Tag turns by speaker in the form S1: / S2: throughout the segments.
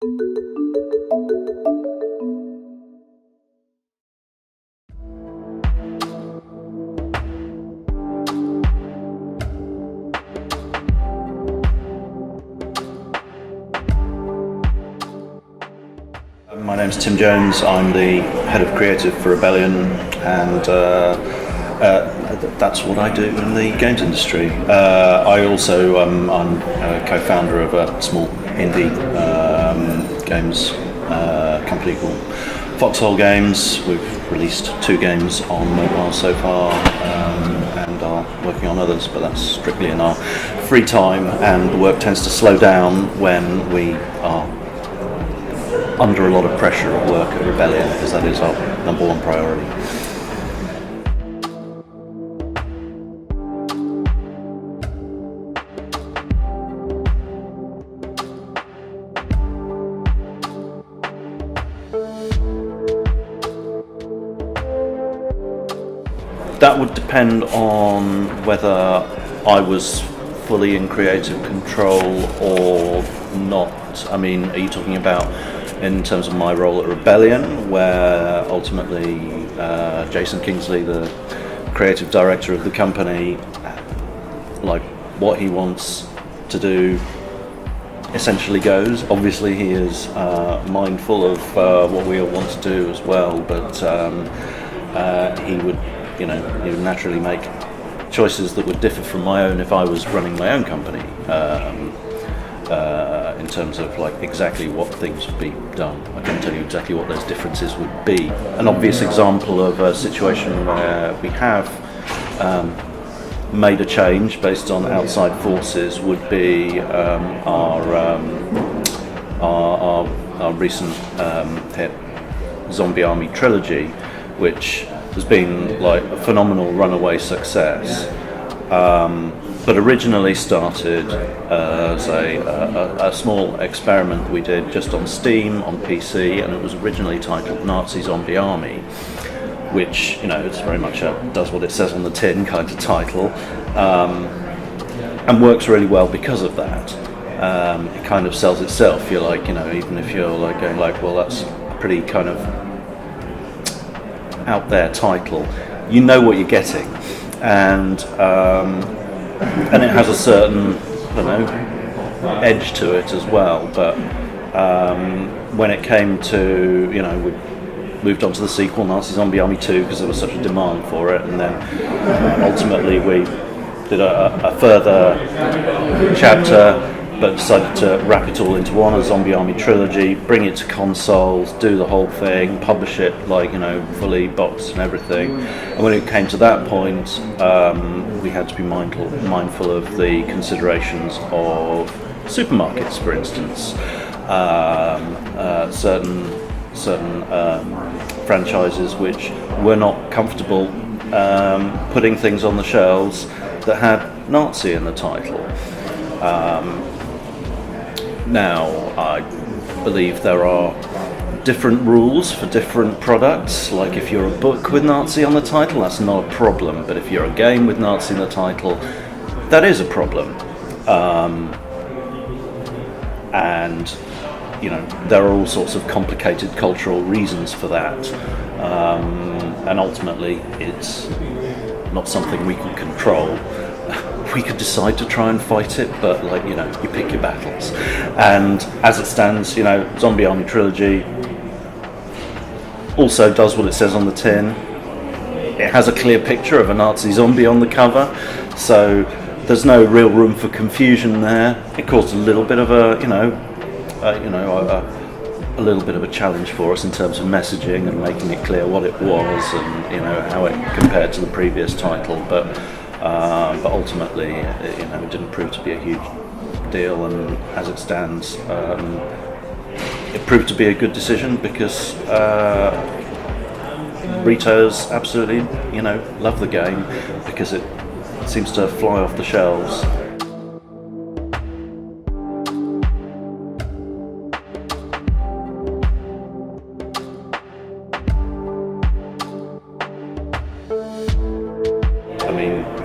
S1: My name's Tim Jones. I'm the head of creative for Rebellion, and that's what I do in the games industry. I also I'm a co-founder of a small indie games company called Foxhole Games. We've released 2 games on mobile so far, and are working on others, but that's strictly in our free time, and the work tends to slow down when we are under a lot of pressure at work at Rebellion, because that is our number one priority. That would depend on whether I was fully in creative control or not. I mean, are you talking about in terms of my role at Rebellion, where ultimately Jason Kingsley, the creative director of the company, like what he wants to do essentially goes. Obviously he is mindful of what we all want to do as well, but he would naturally make choices that would differ from my own if I was running my own company. In terms of like exactly what things would be done. I can tell you exactly what those differences would be. An obvious example of a situation where we have made a change based on outside forces would be our recent hit Zombie Army trilogy, which has been like a phenomenal runaway success. But originally started as a small experiment we did just on Steam, on PC, and it was originally titled Nazi Zombie Army, which, it's very much a does what it says on the tin kind of title, and works really well because of that. It kind of sells itself. You're like, even if you're like going like, well, that's a pretty kind of out there title, you know what you're getting, and it has a certain, edge to it as well. But when it came to, we moved on to the sequel, Nazi Zombie Army 2, because there was such a demand for it, and then ultimately we did a further chapter, but decided to wrap it all into one, a Zombie Army trilogy, bring it to consoles, do the whole thing, publish it fully boxed and everything. And when it came to that point, we had to be mindful of the considerations of supermarkets, for instance. Certain franchises which were not comfortable putting things on the shelves that had Nazi in the title. Now, I believe there are different rules for different products. Like if you're a book with Nazi on the title, that's not a problem. But if you're a game with Nazi in the title, that is a problem. And there are all sorts of complicated cultural reasons for that. And ultimately, it's not something we can control. We could decide to try and fight it, but you pick your battles. And as it stands, Zombie Army Trilogy also does what it says on the tin. It has a clear picture of a Nazi zombie on the cover, so there's no real room for confusion there. It caused a little bit of a little bit of a challenge for us in terms of messaging and making it clear what it was and how it compared to the previous title, but ultimately, it didn't prove to be a huge deal, and as it stands, it proved to be a good decision because retailers absolutely, love the game because it seems to fly off the shelves.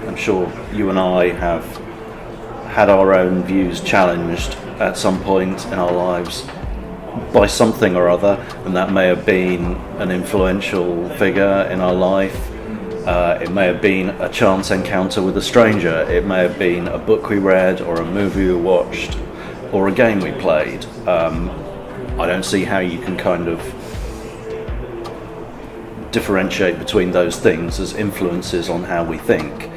S1: I'm sure you and I have had our own views challenged at some point in our lives by something or other, and that may have been an influential figure in our life. It may have been a chance encounter with a stranger. It may have been a book we read, or a movie we watched, or a game we played. I don't see how you can kind of differentiate between those things as influences on how we think.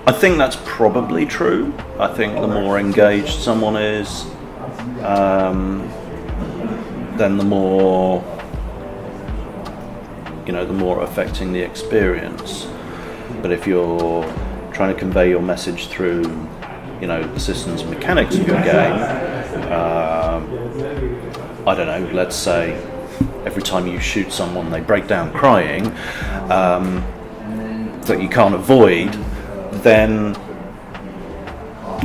S1: I think that's probably true. I think the more engaged someone is, then the more, the more affecting the experience. But if you're trying to convey your message through, the systems and mechanics of your game, I don't know, let's say every time you shoot someone they break down crying, that you can't avoid, then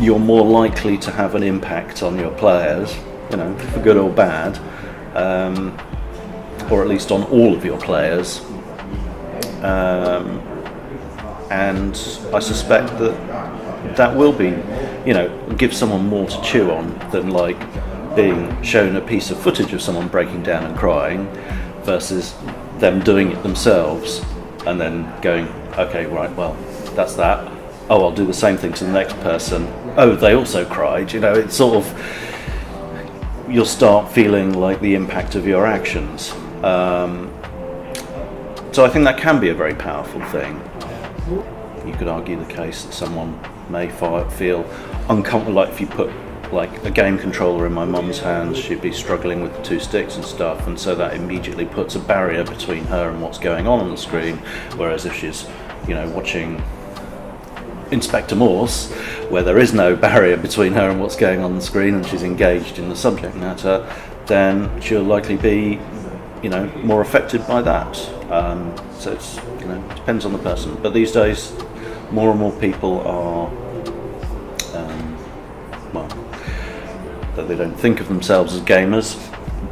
S1: you're more likely to have an impact on your players, for good or bad, or at least on all of your players. And I suspect that will be, give someone more to chew on than like being shown a piece of footage of someone breaking down and crying versus them doing it themselves and then going, okay, right, well, that's that. Oh, I'll do the same thing to the next person. Oh, they also cried. It's sort of, you'll start feeling like the impact of your actions. So I think that can be a very powerful thing. You could argue the case that someone may feel uncomfortable, like if you put like a game controller in my mum's hands, she'd be struggling with the two sticks and stuff, and so that immediately puts a barrier between her and what's going on the screen, whereas if she's, watching Inspector Morse, where there is no barrier between her and what's going on the screen and she's engaged in the subject matter, then she'll likely be, more affected by that. So it's, it depends on the person. But these days, more and more people are, that they don't think of themselves as gamers.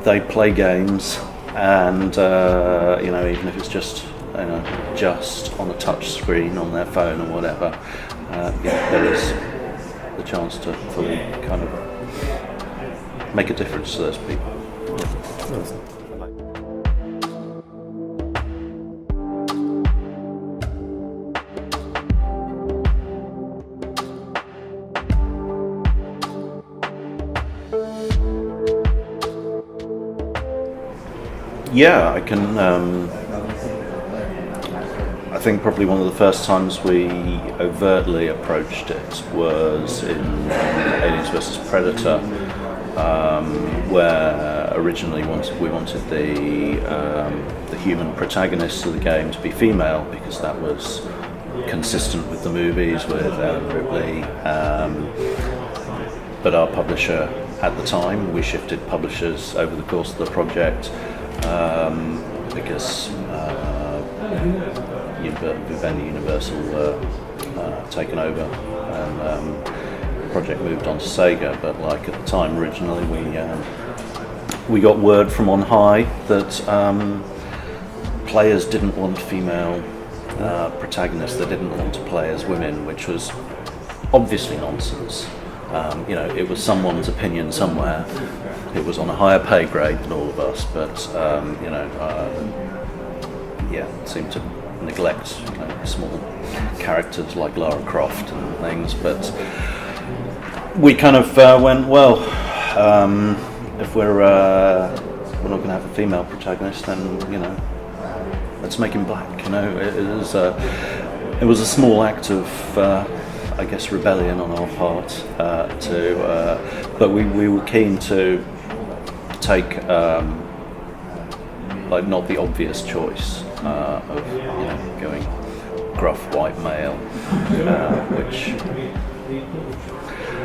S1: They play games, and even if it's just just on a touch screen on their phone or whatever, there is the chance to fully kind of make a difference to those people. Yeah, I can. I think probably one of the first times we overtly approached it was in Aliens vs Predator, where originally we wanted the human protagonist of the game to be female because that was consistent with the movies with Ripley. But our publisher at the time, we shifted publishers over the course of the project because Vivendi Universal were taken over, and the project moved on to Sega. But like at the time, originally we got word from on high that players didn't want female protagonists. They didn't want to play as women, which was obviously nonsense. It was someone's opinion somewhere. It was on a higher pay grade than all of us, but it seemed to neglect small characters like Lara Croft and things. But we kind of went, well, if we're not going to have a female protagonist, then let's make him black. It was a small act of rebellion on our part but we were keen to take not the obvious choice of going gruff white male, which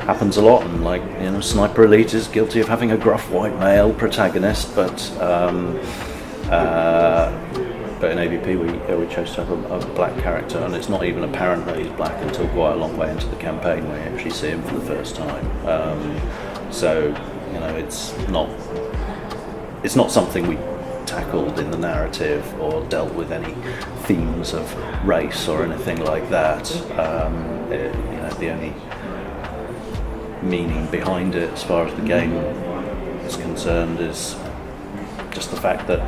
S1: happens a lot, and Sniper Elite is guilty of having a gruff white male protagonist, but in AVP we chose to have a black character, and it's not even apparent that he's black until quite a long way into the campaign where you actually see him for the first time. So it's not it's not something we tackled in the narrative or dealt with any themes of race or anything like that. The only meaning behind it, as far as the game is concerned, is just the fact that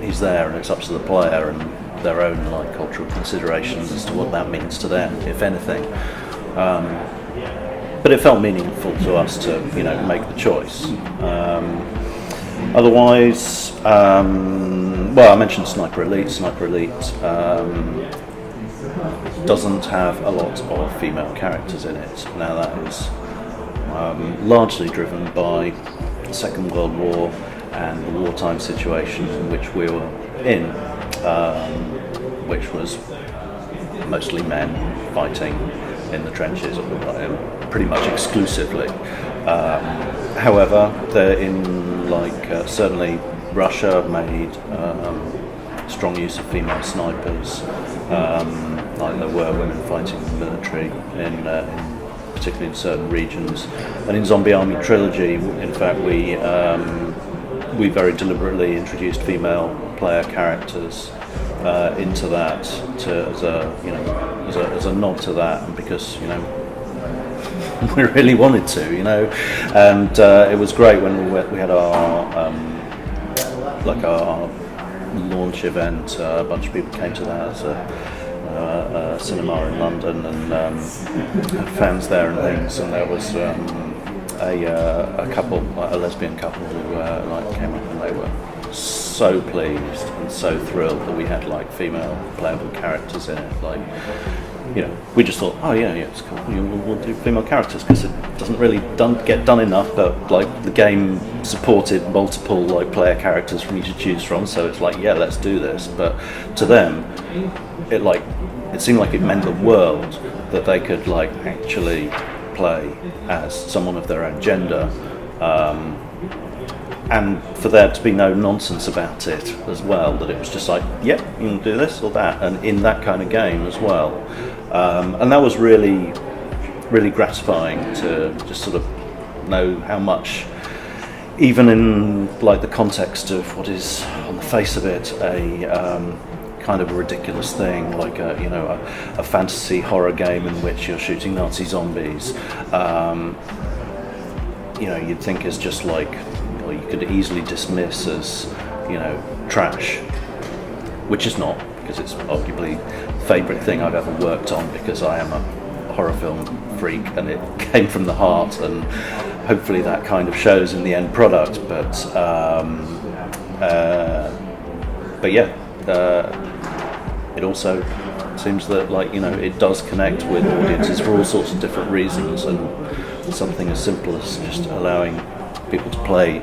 S1: he's there, and it's up to the player and their own like cultural considerations as to what that means to them, if anything. But it felt meaningful to us to make the choice. Otherwise, I mentioned Sniper Elite. Sniper Elite doesn't have a lot of female characters in it. Now that is largely driven by the Second World War and the wartime situation in which we were in, which was mostly men fighting in the trenches, pretty much exclusively. However, they're in certainly Russia made strong use of female snipers. There were women fighting in the military particularly in certain regions. And in Zombie Army Trilogy, in fact, we very deliberately introduced female player characters into that as a nod to that, and because we really wanted to, and it was great when we had our launch event. A bunch of people came to that as a cinema in London, and had fans there and things, and there was a couple, a lesbian couple who came up, and they were so pleased and so thrilled that we had female playable characters in it. We just thought, oh yeah, it's cool. We'll do female characters because it doesn't really get done enough. But the game supported multiple player characters for you to choose from, so it's yeah, let's do this. But to them, it seemed like it meant the world that they could actually play as someone of their own gender. And for there to be no nonsense about it as well, that it was just you can do this or that, and in that kind of game as well. And that was really, really gratifying to just sort of know how much, even in the context of what is on the face of it a kind of a ridiculous thing, a fantasy horror game in which you're shooting Nazi zombies. You'd think is just you could easily dismiss as, trash, which is not, because it's arguably the favourite thing I've ever worked on, because I am a horror film freak and it came from the heart, and hopefully that kind of shows in the end product. But it also seems that it does connect with audiences for all sorts of different reasons, and something as simple as just allowing people to play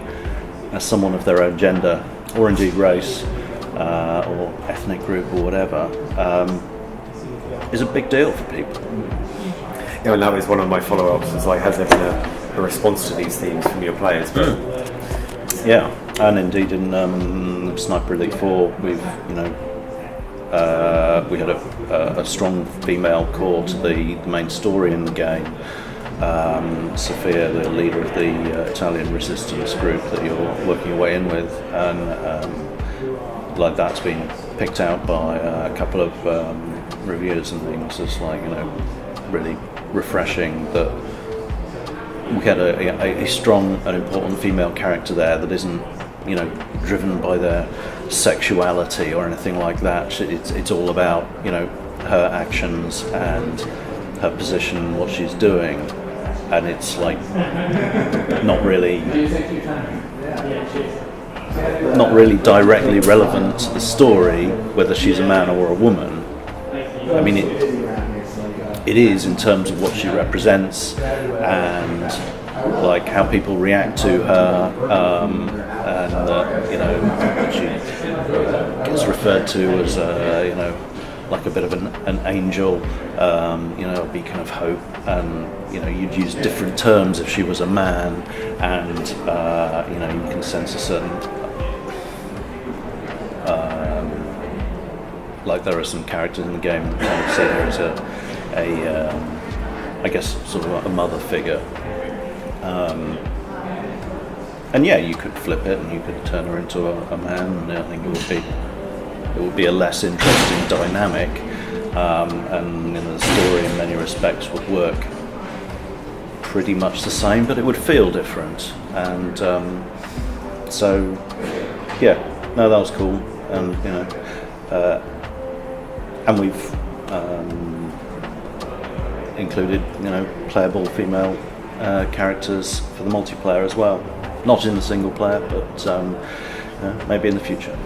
S1: as someone of their own gender, or indeed race, or ethnic group, or whatever, is a big deal for people.
S2: Yeah, and that was one of my follow-ups, was has there been a response to these themes from your players?
S1: Yeah, and indeed in Sniper Elite 4, we've we had a strong female core to the main story in the game. Sophia, the leader of the Italian resistance group that you're working your way in with, and that's been picked out by a couple of reviewers and things as really refreshing that we had a strong and important female character there that isn't driven by their sexuality or anything like that. It's all about her actions and her position, what she's doing, and it's not really directly relevant to the story whether she's a man or a woman. I mean, it is in terms of what she represents and how people react to her, and she gets referred to as a bit of an angel, a beacon of hope, and you'd use different terms if she was a man, and you can sense a certain there are some characters in the game that kind of say there is I guess sort of a mother figure, and yeah, you could flip it and you could turn her into a man, and I think it would be a less interesting dynamic, and the story in many respects would work pretty much the same, but it would feel different. And so yeah, no, that was cool. And and we've included playable female characters for the multiplayer as well, not in the single player, but maybe in the future.